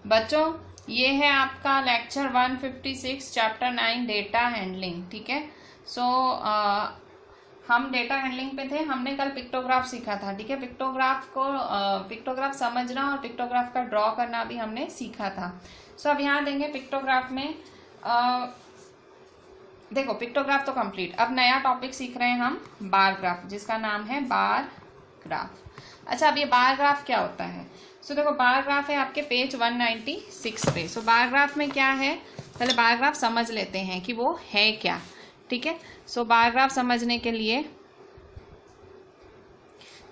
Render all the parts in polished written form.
बच्चों ये है आपका लेक्चर 156 चैप्टर 9 डेटा हैंडलिंग। ठीक है, सो हम डेटा हैंडलिंग पे थे। हमने कल पिक्टोग्राफ सीखा था। ठीक है, पिक्टोग्राफ समझना और पिक्टोग्राफ का ड्रॉ करना भी हमने सीखा था। सो अब यहाँ देंगे पिक्टोग्राफ में देखो पिक्टोग्राफ तो कंप्लीट। अब नया टॉपिक सीख रहे हैं हम बार ग्राफ, जिसका नाम है बार ग्राफ। अच्छा, अब ये बार ग्राफ क्या होता है? सो देखो बार ग्राफ है आपके पेज 196 पे। सो बार ग्राफ में क्या है, पहले बार ग्राफ समझ लेते हैं कि वो है क्या। ठीक है, सो बार ग्राफ समझने के लिए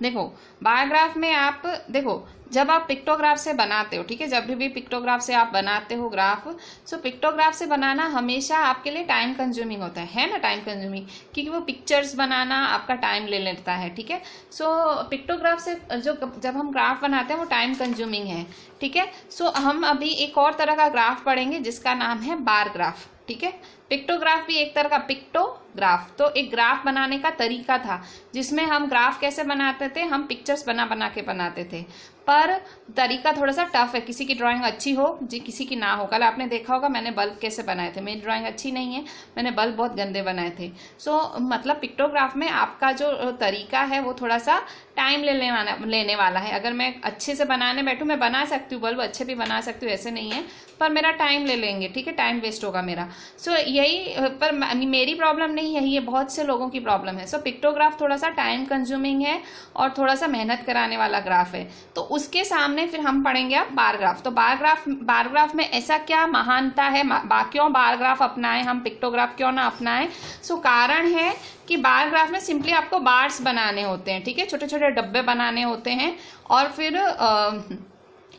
देखो बार ग्राफ में आप देखो जब आप पिक्टोग्राफ से बनाते हो, ठीक है, जब भी पिक्टोग्राफ से आप बनाते हो ग्राफ, सो पिक्टोग्राफ से बनाना हमेशा आपके लिए टाइम कंज्यूमिंग होता है ना, टाइम कंज्यूमिंग, क्योंकि वो पिक्चर्स बनाना आपका टाइम ले लेता है। ठीक है, सो पिक्टोग्राफ से जब हम ग्राफ बनाते हैं वो टाइम कंज्यूमिंग है। ठीक है, सो हम अभी एक और तरह का ग्राफ पढ़ेंगे जिसका नाम है बार ग्राफ। ठीक है, पिक्टोग्राफ भी एक तरह का पिक्टोग्राफ तो एक ग्राफ बनाने का तरीका था, जिसमें हम ग्राफ कैसे बनाते थे, हम पिक्चर्स बना के बनाते थे, पर तरीका थोड़ा सा टफ है। किसी की ड्राइंग अच्छी हो जी, किसी की ना हो। कल आपने देखा होगा मैंने बल्ब कैसे बनाए थे। मेरी ड्राइंग अच्छी नहीं है, मैंने बल्ब बहुत गंदे बनाए थे। सो मतलब पिक्टोग्राफ में आपका जो तरीका है वो थोड़ा सा टाइम लेने वाला है। अगर मैं अच्छे से बनाने बैठूं, मैं बना सकती हूँ, बल्ब अच्छे भी बना सकती हूँ, ऐसे नहीं है, पर मेरा टाइम ले लेंगे। ठीक है, टाइम वेस्ट होगा मेरा। सो यही, पर मेरी प्रॉब्लम नहीं है, ये बहुत से लोगों की प्रॉब्लम है। सो पिक्टोग्राफ थोड़ा सा टाइम कंज्यूमिंग है और थोड़ा सा मेहनत कराने वाला ग्राफ है। तो उसके सामने फिर हम पढ़ेंगे अब बार ग्राफ। तो बार ग्राफ में ऐसा क्या महानता है, क्यों बार ग्राफ अपनाएं हम, पिक्टोग्राफ क्यों ना अपनाएं? सो कारण है कि बार ग्राफ में सिंपली आपको बार्स बनाने होते हैं। ठीक है, छोटे छोटे डब्बे बनाने होते हैं और फिर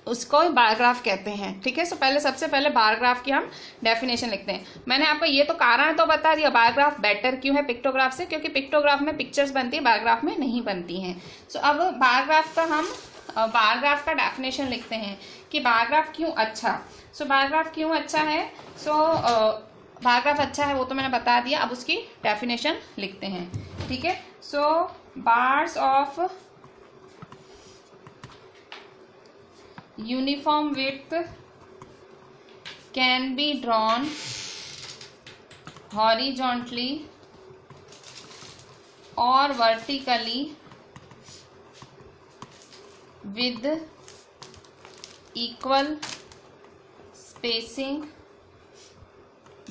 उसको बार ग्राफ कहते हैं। ठीक है, सो सबसे पहले बार ग्राफ की हम डेफिनेशन लिखते हैं। मैंने आपको ये तो कारण तो बता दिया बार ग्राफ बेटर क्यों है पिक्टोग्राफ से, क्योंकि पिक्टोग्राफ में पिक्चर्स बनती है, बार ग्राफ में नहीं बनती हैं। सो अब बार ग्राफ का डेफिनेशन लिखते हैं कि बार ग्राफ क्यों अच्छा। सो बार ग्राफ क्यों अच्छा है, बार ग्राफ अच्छा है वो तो मैंने बता दिया। अब उसकी डेफिनेशन लिखते हैं। ठीक है, so bars of uniform width can be drawn horizontally or vertically with equal spacing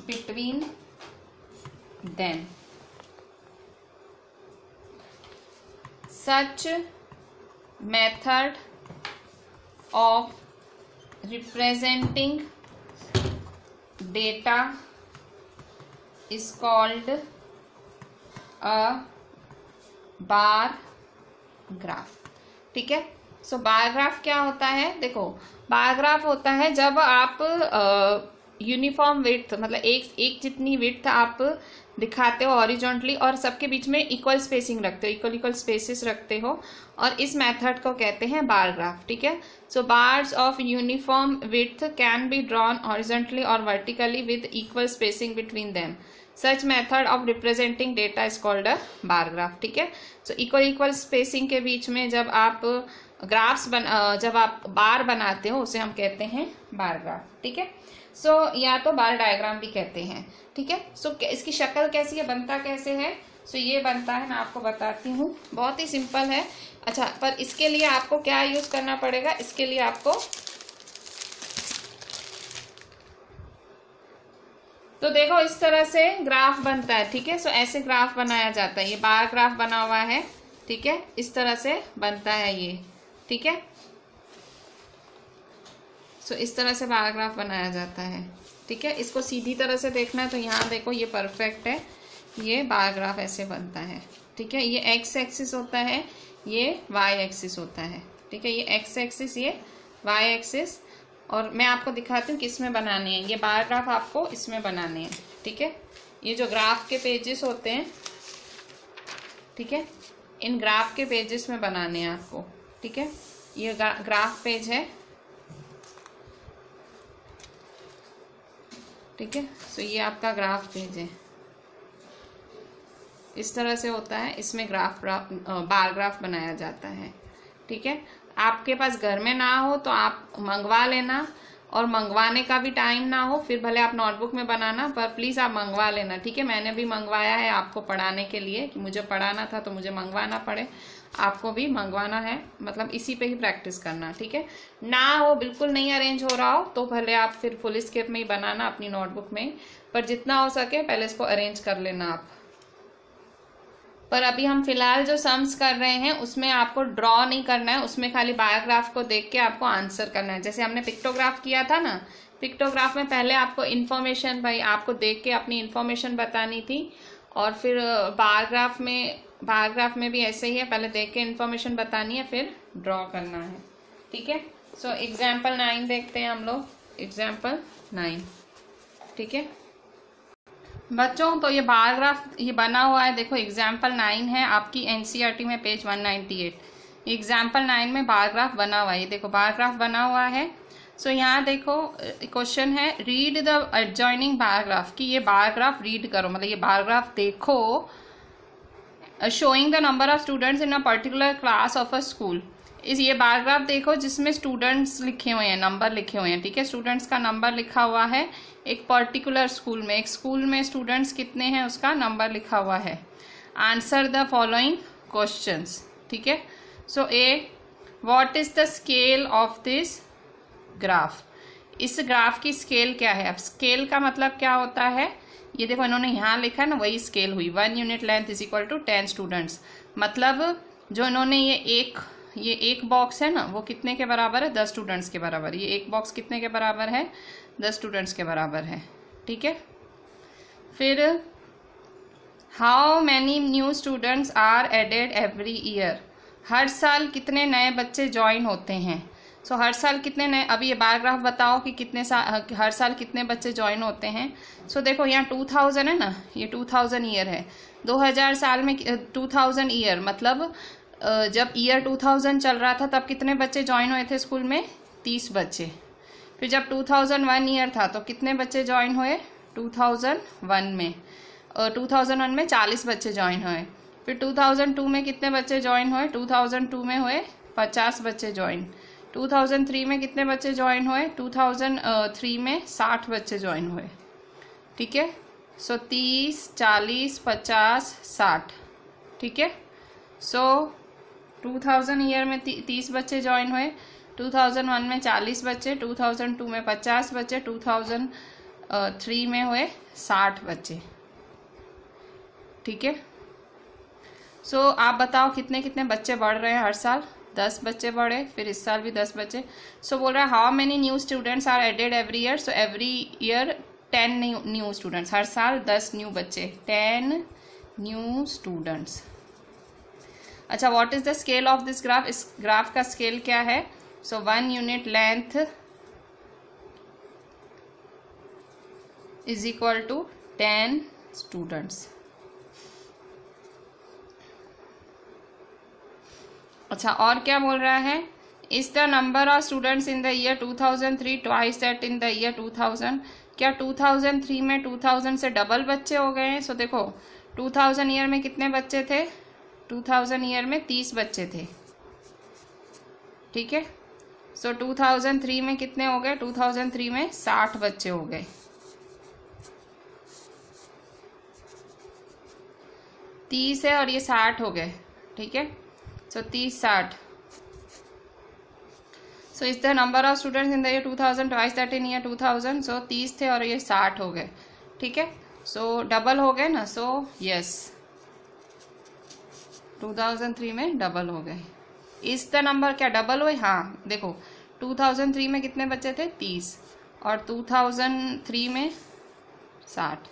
between them. Such method of representing data is called a bar graph. ठीक है, सो बार ग्राफ क्या होता है? देखो बार ग्राफ होता है जब आप यूनिफॉर्म विड्थ, मतलब एक जितनी विड्थ आप दिखाते हो हॉरिजॉन्टली और सबके बीच में इक्वल स्पेसिंग रखते हो, इक्वल स्पेसेस रखते हो, और इस मेथड को कहते हैं बार ग्राफ। ठीक है, so bars of uniform width can be drawn horizontally और vertically with equal spacing between them. Such method of representing data is called a bar graph. ठीक है, सो इक्वल स्पेसिंग के बीच में जब आप जब आप बार बनाते हो उसे हम कहते हैं बार ग्राफ। ठीक है, सो या तो बार डायग्राम भी कहते हैं। ठीक है, सो इसकी शक्ल कैसी है, बनता कैसे है? सो ये बनता है, मैं आपको बताती हूँ, बहुत ही सिंपल है। अच्छा, पर इसके लिए आपको क्या यूज करना पड़ेगा? इसके लिए आपको तो देखो इस तरह से ग्राफ बनता है। ठीक है, सो ऐसे ग्राफ बनाया जाता है। ये बार ग्राफ बना हुआ है। ठीक है, इस तरह से बनता है ये। ठीक है, सो इस तरह से बार ग्राफ बनाया जाता है। ठीक है, इसको सीधी तरह से देखना है तो यहाँ देखो ये परफेक्ट है, ये बार ग्राफ ऐसे बनता है। ठीक है, ये एक्स एक्सिस होता है, ये वाई एक्सिस होता है। ठीक है, ये एक्स एक्सिस, ये वाई एक्सिस, और मैं आपको दिखाती हूँ किस में बनाने हैं। ये बार ग्राफ आपको इसमें बनाने हैं। ठीक है, ये जो ग्राफ के पेजेस होते हैं, ठीक है, इन ग्राफ के पेजेस में बनाने हैं आपको। ठीक है, ये ग्राफ पेज है। ठीक है, सो ये आपका ग्राफ पेज है, इस तरह से होता है। इसमें बार ग्राफ बनाया जाता है। ठीक है, आपके पास घर में ना हो तो आप मंगवा लेना, और मंगवाने का भी टाइम ना हो, फिर भले आप नोटबुक में बनाना, पर प्लीज़ आप मंगवा लेना, ठीक है। मैंने भी मंगवाया है आपको पढ़ाने के लिए, कि मुझे पढ़ाना था तो मुझे मंगवाना पड़े, आपको भी मंगवाना है, मतलब इसी पे ही प्रैक्टिस करना, ठीक है। ना हो, बिल्कुल नहीं अरेंज हो रहा हो, तो भले आप फिर फुल स्केप में ही बनाना अपनी नोटबुक में, पर जितना हो सके पहले इसको अरेंज कर लेना आप। पर अभी हम फिलहाल जो सम्स कर रहे हैं उसमें आपको ड्रॉ नहीं करना है, उसमें खाली बायोग्राफ को देख के आपको आंसर करना है। जैसे हमने पिक्टोग्राफ किया था ना, पिक्टोग्राफ में पहले आपको इन्फॉर्मेशन, भाई आपको देख के अपनी इन्फॉर्मेशन बतानी थी, और फिर बायोग्राफ में भी ऐसे ही है, पहले देख के इन्फॉर्मेशन बतानी है, फिर ड्रॉ करना है, ठीक है। सो एग्जाम्पल 9 देखते हैं हम लोग, एग्जाम्पल 9, ठीक है बच्चों। तो ये बायोग्राफ ये बना हुआ है, देखो एग्जाम्पल 9 है आपकी एनसीईआरटी में पेज 198। एग्जाम्पल 9 में बायोग्राफ बना हुआ है, ये देखो बायोग्राफ बना हुआ है। सो यहाँ देखो क्वेश्चन है, रीड द एडजॉइनिंग बायोग्राफ, कि ये बायोग्राफ रीड करो, मतलब ये बायोग्राफ देखो, showing the number of students in a particular class of a school. ये बायोग्राफ देखो जिसमें स्टूडेंट्स लिखे हुए हैं, नंबर लिखे हुए हैं, ठीक है। स्टूडेंट्स का नंबर लिखा हुआ है एक पर्टिकुलर स्कूल में, एक स्कूल में स्टूडेंट्स कितने हैं उसका नंबर लिखा हुआ है। आंसर द फॉलोइंग क्वेश्चंस, ठीक है। So A, what is the scale of this graph, इस ग्राफ की स्केल क्या है। अब स्केल का मतलब क्या होता है, ये देखो इन्होंने यहाँ लिखा है ना, वही स्केल हुई, 1 unit length is equal to 10 students. मतलब जो इन्होंने ये एक बॉक्स है ना, वो कितने के बराबर है, 10 स्टूडेंट्स के बराबर। ये एक बॉक्स कितने के बराबर है, 10 स्टूडेंट्स के बराबर है, ठीक है। फिर how many new students are added every year, हर साल कितने नए बच्चे ज्वाइन होते हैं। सो हर साल कितने नए, अभी ये बायोग्राफ बताओ कि हर साल कितने बच्चे ज्वाइन होते हैं। सो देखो यहाँ 2000 है ना, ये 2000 ईयर है, 2000 साल में 2000 ईयर, मतलब जब ईयर 2000 चल रहा था तब कितने बच्चे ज्वाइन हुए थे स्कूल में, 30 बच्चे। फिर जब 2001 ईयर था तो कितने बच्चे ज्वाइन हुए 2001 में, 2001 में 40 बच्चे ज्वाइन हुए। फिर 2002 में कितने बच्चे ज्वाइन हुए, 2002 में हुए 50 बच्चे ज्वाइन। 2003 में कितने बच्चे ज्वाइन हुए, 2003 में 60 बच्चे ज्वाइन हुए, ठीक है। सो 30, 40, 50, 60, ठीक है। सो 2000 ईयर में 30 बच्चे ज्वाइन हुए, 2001 में 40 बच्चे, 2002 में 50 बच्चे, 2003 में हुए 60 बच्चे, ठीक है। सो आप बताओ कितने कितने बच्चे बढ़ रहे हैं हर साल, 10 बच्चे बढ़े, फिर इस साल भी 10 बच्चे। सो बोल रहा है how many new students are added every year, so every year 10 new students, हर साल 10 न्यू बच्चे, 10 न्यू स्टूडेंट्स। अच्छा, what is the scale of this graph, इस ग्राफ का स्केल क्या है। So 1 unit length is equal to 10 students. अच्छा, और क्या बोल रहा है, is the number of students in the year 2003 twice that in the year 2000, क्या 2003 में 2000 से डबल बच्चे हो गए हैं। सो देखो 2000 ईयर में कितने बच्चे थे, 2000 ईयर में 30 बच्चे थे, ठीक है। सो 2003 में कितने हो गए, 2003 में 60 बच्चे हो गए, 30 है और ये 60 हो गए, ठीक है। सो 30, 60। So is the number of students in the year 2000 twice that in year 2000। सो 30 थे और ये 60 हो गए, ठीक है। सो डबल हो गए ना, सो यस 2003 में डबल हो गए। इस द नंबर क्या डबल हुए, हाँ देखो 2003 में कितने बच्चे थे 30 और 2003 में 60,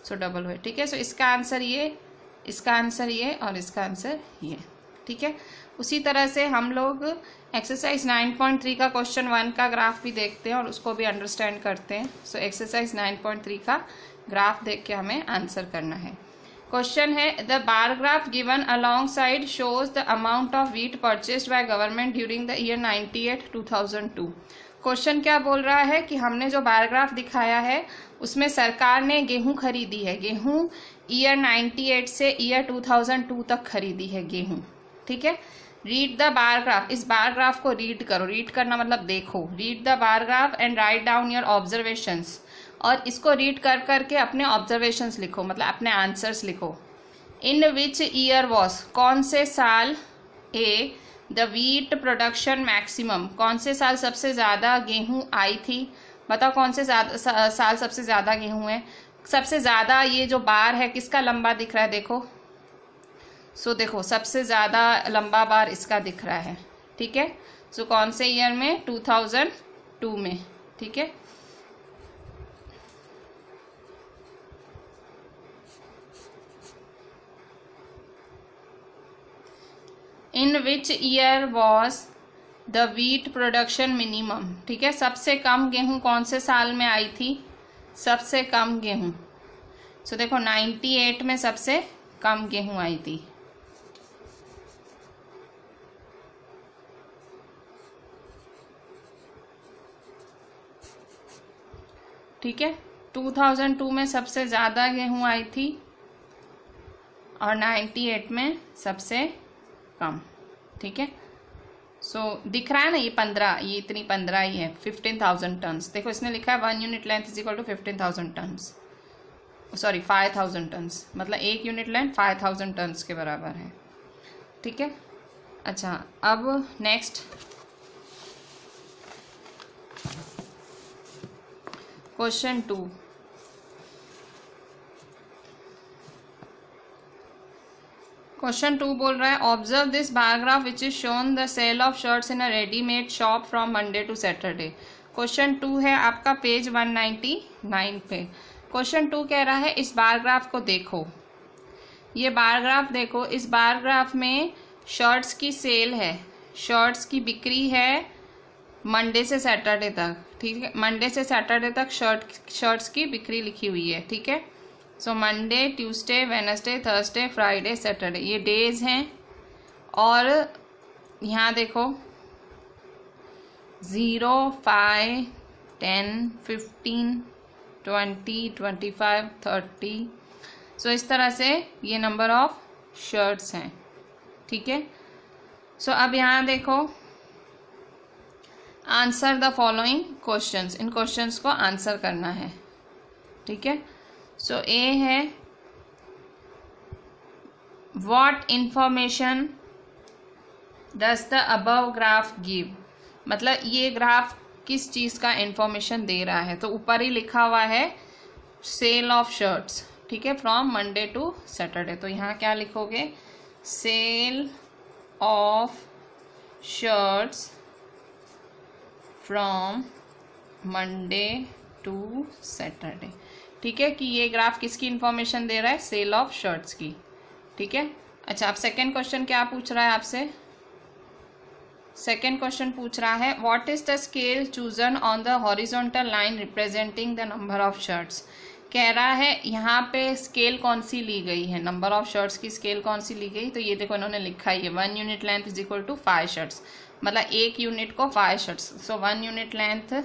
सो डबल हुए, ठीक है। सो इसका आंसर ये, इसका आंसर ये और इसका आंसर ये, ठीक है। उसी तरह से हम लोग एक्सरसाइज 9.3 का क्वेश्चन 1 का ग्राफ भी देखते हैं और उसको भी अंडरस्टैंड करते हैं। सो एक्सरसाइज 9.3 का ग्राफ देख के हमें आंसर करना है। क्वेश्चन है, the bar graph given along side shows the amount of wheat purchased by government during the year 98-2002। Question क्या बोल रहा है कि हमने जो बार ग्राफ दिखाया है उसमें सरकार ने गेहूं खरीदी है, गेहूं ईयर 98 से ईयर 2002 तक खरीदी है गेहूं, ठीक है। रीड द बार ग्राफ, इस बार ग्राफ को रीड करो, रीड करना मतलब देखो, read the bar graph and write down your observations, और इसको रीड कर करके अपने ऑब्जर्वेशंस लिखो, मतलब अपने आंसर्स लिखो। इन विच ईयर वॉज, कौन से साल, ए द वीट प्रोडक्शन मैक्सिमम, कौन से साल सबसे ज़्यादा गेहूँ आई थी, बताओ कौन से साल सबसे ज़्यादा गेहूँ है। सबसे ज़्यादा ये जो बार है किसका लंबा दिख रहा है, देखो, सो देखो सबसे ज़्यादा लंबा बार इसका दिख रहा है, ठीक है। सो कौन से ईयर में, 2002 में, ठीक है। In which year was the wheat production minimum, ठीक है। सबसे कम गेहूं कौन से साल में आई थी, सबसे कम गेहूं, सो देखो 98 में सबसे कम गेहूं आई थी, ठीक है। 2002 में सबसे ज़्यादा गेहूं आई थी और 98 में सबसे कम, ठीक है। सो दिख रहा है ना, ये 15, ये इतनी 15 ही है, 15,000 टन्स। देखो इसने लिखा है 1 unit length is equal to 15,000 tons, sorry 5,000 tons, मतलब 1 यूनिट लेंथ 5,000 टन्स के बराबर है, ठीक है। अच्छा, अब नेक्स्ट क्वेश्चन 2। क्वेश्चन 2 बोल रहा है observe this bar graph which is shown the sale of shirts in a readymade shop from Monday to Saturday. Question 2 है आपका पेज 199 पे। क्वेश्चन 2 कह रहा है इस बार ग्राफ को देखो, ये बार ग्राफ देखो, इस बार ग्राफ में शर्ट्स की सेल है, शर्ट्स की बिक्री है मंडे से सैटरडे तक, ठीक है। मंडे से सैटरडे तक शर्ट्स की बिक्री लिखी हुई है, ठीक है। So Monday, Tuesday, Wednesday, Thursday, Friday, Saturday, ये डेज हैं। और यहाँ देखो 0, 5, 10, 15, 20, 25, 30, सो इस तरह से ये नंबर ऑफ शर्ट्स हैं, ठीक है। सो अब यहाँ देखो answer the following questions, in questions को आंसर करना है, ठीक है। सो ए है what information does the above graph give, मतलब ये ग्राफ किस चीज़ का इंफॉर्मेशन दे रहा है, तो ऊपर ही लिखा हुआ है सेल ऑफ शर्ट्स, ठीक है, फ्रॉम मंडे टू सैटरडे। तो यहाँ क्या लिखोगे, sale of shirts from Monday to Saturday, ठीक है, कि ये ग्राफ किसकी इंफॉर्मेशन दे रहा है, सेल ऑफ शर्ट्स की, ठीक है। अच्छा, अब सेकेंड क्वेश्चन क्या पूछ रहा है आपसे, सेकेंड क्वेश्चन पूछ रहा है what is the scale chosen on the horizontal line representing the number of shirts. कह रहा है यहाँ पे स्केल कौन सी ली गई है, नंबर ऑफ शर्ट्स की स्केल कौन सी ली गई, तो ये देखो इन्होंने लिखा है 1 unit length is equal to 5 shirts, मतलब 1 यूनिट को 5 shirts. So 1 unit length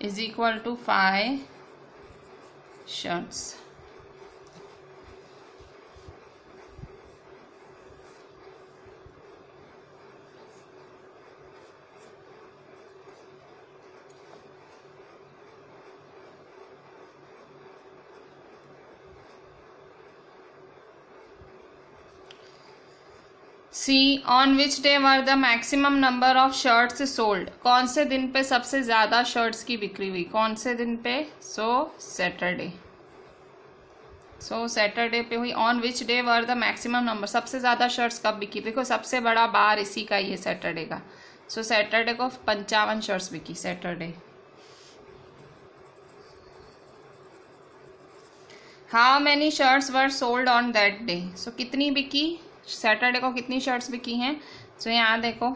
is equal to 5 shirts. See on which day were the maximum number of shirts sold, कौन से दिन पे सबसे ज़्यादा शर्ट्स की बिक्री हुई, कौन से दिन पे, सो सैटरडे, सो सैटरडे पे हुई। On which day were the maximum number, सबसे ज़्यादा शर्ट्स कब बिकी, देखो सबसे बड़ा बार इसी का ही है सैटरडे का, सो सैटरडे को 55 शर्ट्स बिकी Saturday. How many shirts were sold on that day, so कितनी बिकी, सैटरडे को कितनी शर्ट्स बिकी हैं, सो यहाँ देखो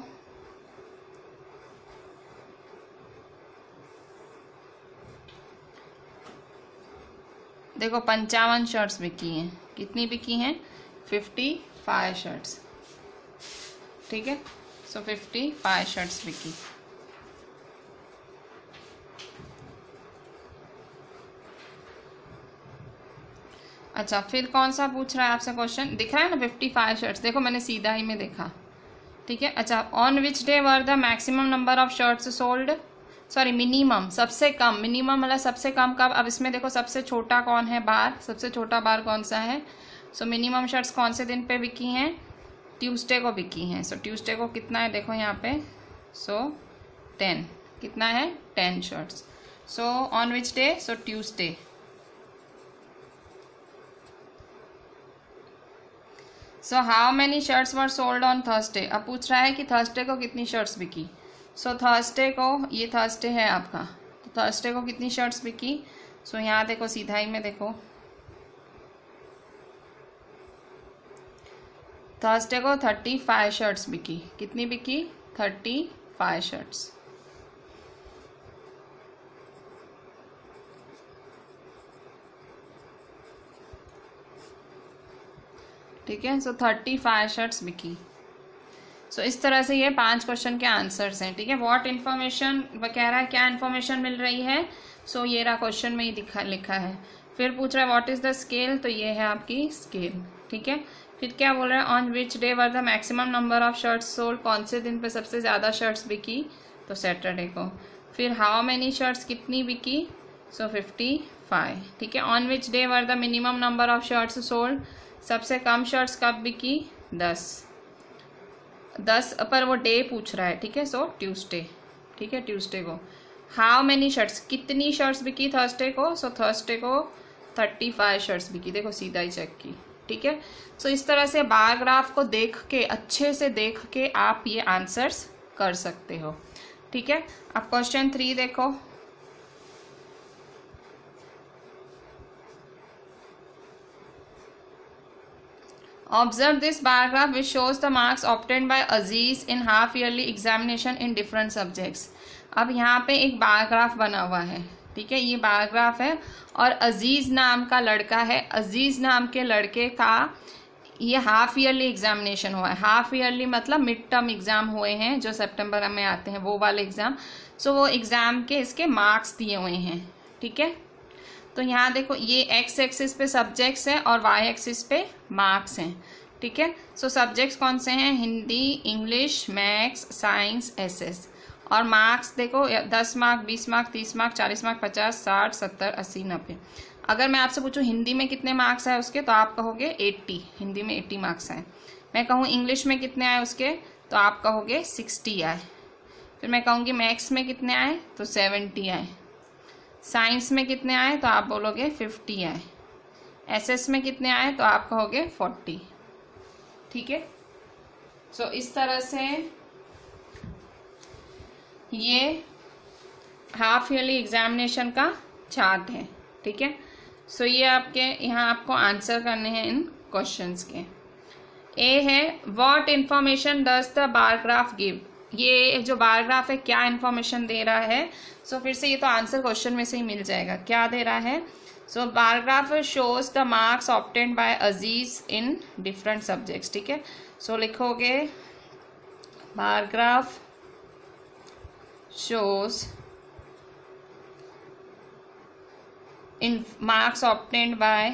देखो 55 शर्ट्स बिकी हैं, कितनी बिकी हैं, 55 शर्ट्स, ठीक है। सो 55 शर्ट्स बिकी। अच्छा, फिर कौन सा पूछ रहा है आपसे क्वेश्चन, दिख रहा है ना 55 शर्ट्स, देखो मैंने सीधा ही में देखा, ठीक है। अच्छा, on which day were the maximum number of shirts sold, sorry minimum, सबसे कम, मिनिमम मतलब सबसे कम कब। अब इसमें देखो सबसे छोटा कौन है, बार, सबसे छोटा बार कौन सा है। सो मिनिमम शर्ट्स कौन से दिन पे बिकी हैं, ट्यूसडे को बिकी हैं। सो ट्यूसडे को कितना है देखो यहाँ पे, सो 10, कितना है 10 shirts. So on which day, so Tuesday. So how many shirts were sold on Thursday, अब पूछ रहा है कि थर्सडे को कितनी शर्ट्स बिकी। सो थर्सडे को, ये थर्सडे है आपका, तो थर्सडे को कितनी शर्ट्स बिकी। सो यहाँ देखो सीधा ही में देखो, थर्सडे को 35 शर्ट्स बिकी, कितनी बिकी 35 शर्ट्स। ठीक है, सो 35 शर्ट्स बिकी। सो इस तरह से ये 5 क्वेश्चन के आंसर्स हैं, ठीक है। व्हाट इन्फॉर्मेशन कह रहा है, क्या इन्फॉर्मेशन मिल रही है। सो ये रहा क्वेश्चन में ही लिखा है। फिर पूछ रहा है व्हाट इज द स्केल, तो ये है आपकी स्केल, ठीक है। फिर क्या बोल रहा है, on which day were the maximum number of shirts sold, कौन से दिन पे सबसे ज़्यादा शर्ट्स बिकी, तो सैटरडे को। फिर हाउ मैनी शर्ट्स, कितनी बिकी, सो 55, ठीक है। On which day were the minimum number of shirts sold, सबसे कम शर्ट्स कब बिकी, 10 पर वो डे पूछ रहा है, ठीक है। सो ट्यूसडे, ठीक है, ट्यूसडे को। हाउ मैनी शर्ट्स, कितनी शर्ट्स बिकी थर्सडे को, सो थर्सडे को 35 शर्ट्स बिकी, देखो सीधा ही चेक की, ठीक है। सो इस तरह से बार ग्राफ को देख के, अच्छे से देख के आप ये आंसर्स कर सकते हो, ठीक है। अब क्वेश्चन 3 देखो, Observe this bar graph which shows the marks obtained by Aziz in half yearly examination in different subjects. अब यहाँ पे एक बार ग्राफ बना हुआ है, ठीक है, ये बार ग्राफ है और अजीज नाम का लड़का है, अजीज नाम के लड़के का ये हाफ ईयरली एग्जामिनेशन हुआ है। हाफ ईयरली मतलब मिड टर्म एग्जाम हुए हैं जो सितंबर में आते हैं, वो वाले एग्जाम। सो वो एग्जाम के इसके मार्क्स दिए हुए हैं, ठीक है। तो यहाँ देखो ये एक्स एक्सिस पे सब्जेक्ट्स हैं और वाई एक्सिस पे मार्क्स हैं, ठीक है। सो सब्जेक्ट्स कौन से हैं, Hindi, English, maths, science, SS. और मार्क्स देखो 10 मार्क, 20 मार्क, 30 मार्क, 40 मार्क, 50, 60, 70, 80, 90। अगर मैं आपसे पूछूं हिंदी में कितने मार्क्स आए उसके, तो आप कहोगे 80, हिंदी में 80 मार्क्स आए। मैं कहूँ इंग्लिश में कितने आए उसके, तो आप कहोगे 60 आए। फिर मैं कहूँगी मैथ्स में कितने आए, तो 70 आए। साइंस में कितने आए, तो आप बोलोगे 50 आए। एसएस में कितने आए, तो आप कहोगे 40, ठीक है। सो इस तरह से ये हाफ ईयरली एग्जामिनेशन का चार्ट है, ठीक है। सो ये आपके यहाँ आपको आंसर करने हैं इन क्वेश्चंस के। ए है what information does the bar graph give, ये जो बार ग्राफ है क्या इंफॉर्मेशन दे रहा है। सो फिर से ये तो आंसर क्वेश्चन में से ही मिल जाएगा, क्या दे रहा है। So bar graph shows the marks obtained by Aziz in different subjects, ठीक है। सो लिखोगे bar graph shows in marks obtained by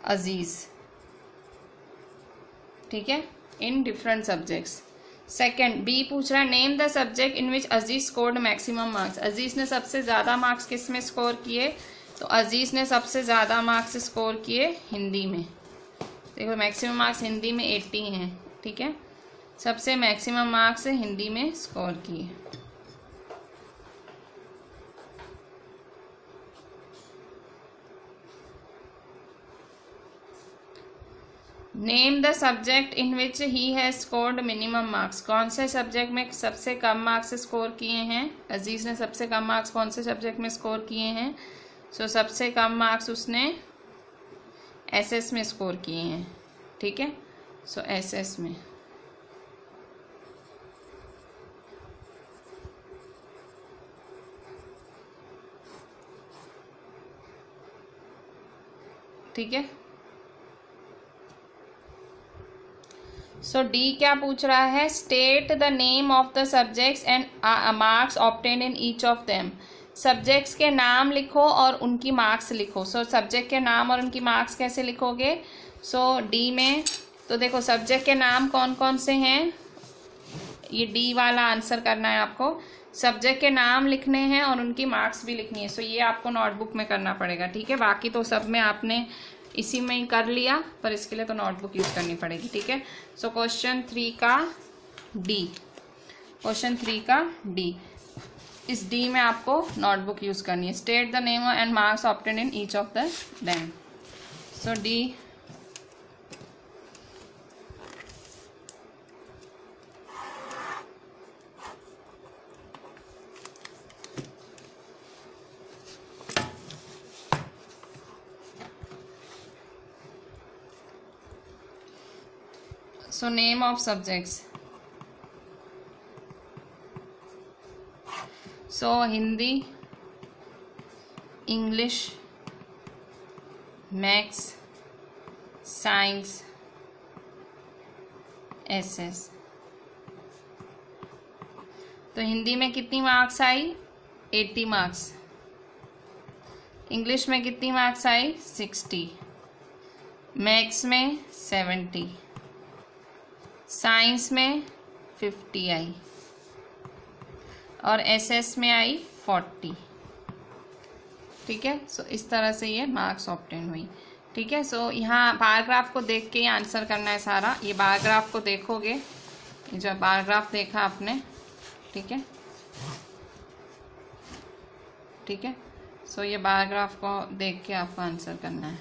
Aziz, ठीक है, in different subjects. Second B पूछ रहा है name the subject in which Aziz scored maximum marks, Aziz ने सबसे ज़्यादा मार्क्स किस में स्कोर किए, तो अजीज ने सबसे ज़्यादा मार्क्स स्कोर किए हिंदी में। देखो मैक्सिमम मार्क्स हिंदी में 80 हैं, ठीक है, सबसे मैक्सिमम मार्क्स हिंदी में स्कोर किए। Name the subject in which he has scored minimum marks, कौन से सब्जेक्ट में सबसे कम मार्क्स स्कोर किए हैं, अजीज ने सबसे कम मार्क्स कौन से सब्जेक्ट में स्कोर किए हैं। सो सबसे कम मार्क्स उसने एसएस में स्कोर किए हैं, ठीक है। सो एसएस में, ठीक है। सो डी क्या पूछ रहा है, state the name of the subjects and marks obtain in each of them. Subjects के नाम लिखो और उनकी मार्क्स लिखो। सो सब्जेक्ट के नाम और उनकी मार्क्स कैसे लिखोगे? सो डी में तो देखो सब्जेक्ट के नाम कौन कौन से हैं, ये डी वाला आंसर करना है आपको। सब्जेक्ट के नाम लिखने हैं और उनकी मार्क्स भी लिखनी है। सो ये आपको नोटबुक में करना पड़ेगा, ठीक है। बाकी तो सब में आपने इसी में ही कर लिया, पर इसके लिए तो नोटबुक यूज करनी पड़ेगी, ठीक है। सो क्वेश्चन 3 का डी, क्वेश्चन 3 का डी, इस डी में आपको नोटबुक यूज करनी है। State the name and marks obtain in each of the them. So D So name of subjects. So Hindi, English, Maths, Science, SS। तो हिंदी में कितनी मार्क्स आई? 80 मार्क्स। इंग्लिश में कितनी मार्क्स आई? 60। मैथ्स में 70। Science में 50 आई और SS में आई 40, ठीक है। सो इस तरह से ये मार्क्स ऑब्टेन हुई, ठीक है। सो यहाँ बारग्राफ को देख के ही आंसर करना है सारा। ये बारग्राफ को देखोगे, ये जो बारग्राफ देखा आपने, ठीक है, ठीक है। सो ये बारग्राफ को देख के आपको आंसर करना है,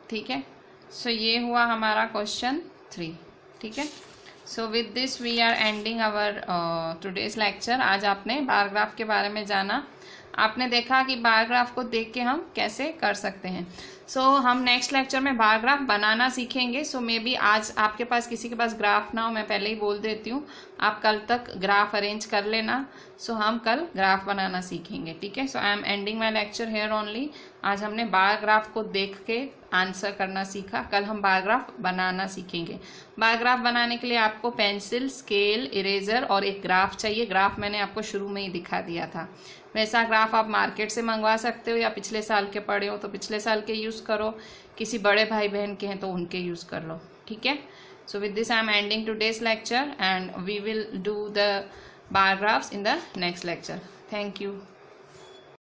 ठीक है। सो ये हुआ हमारा क्वेश्चन 3, ठीक है। So with this we are ending our today's lecture. आज आपने बारग्राफ के बारे में जाना, आपने देखा कि बारग्राफ को देख के हम कैसे कर सकते हैं। सो हम नेक्स्ट लेक्चर में बारग्राफ बनाना सीखेंगे। सो मे बी आज आपके पास किसी के पास ग्राफ ना हो, मैं पहले ही बोल देती हूँ, आप कल तक ग्राफ अरेंज कर लेना। सो हम कल ग्राफ बनाना सीखेंगे, ठीक है। So I am ending my lecture here only. आज हमने बारग्राफ को देख के आंसर करना सीखा, कल हम बारग्राफ बनाना सीखेंगे। बारग्राफ बनाने के लिए आपको पेंसिल, स्केल, इरेजर और एक ग्राफ चाहिए। ग्राफ मैंने आपको शुरू में ही दिखा दिया था। वैसा ग्राफ आप मार्केट से मंगवा सकते हो, या पिछले साल के पढ़े हो तो पिछले साल के यूज़ करो, किसी बड़े भाई बहन के हैं तो उनके यूज़ कर लो, ठीक है। So with this I am ending today's lecture and we will do the bar graphs in the next lecture. Thank you.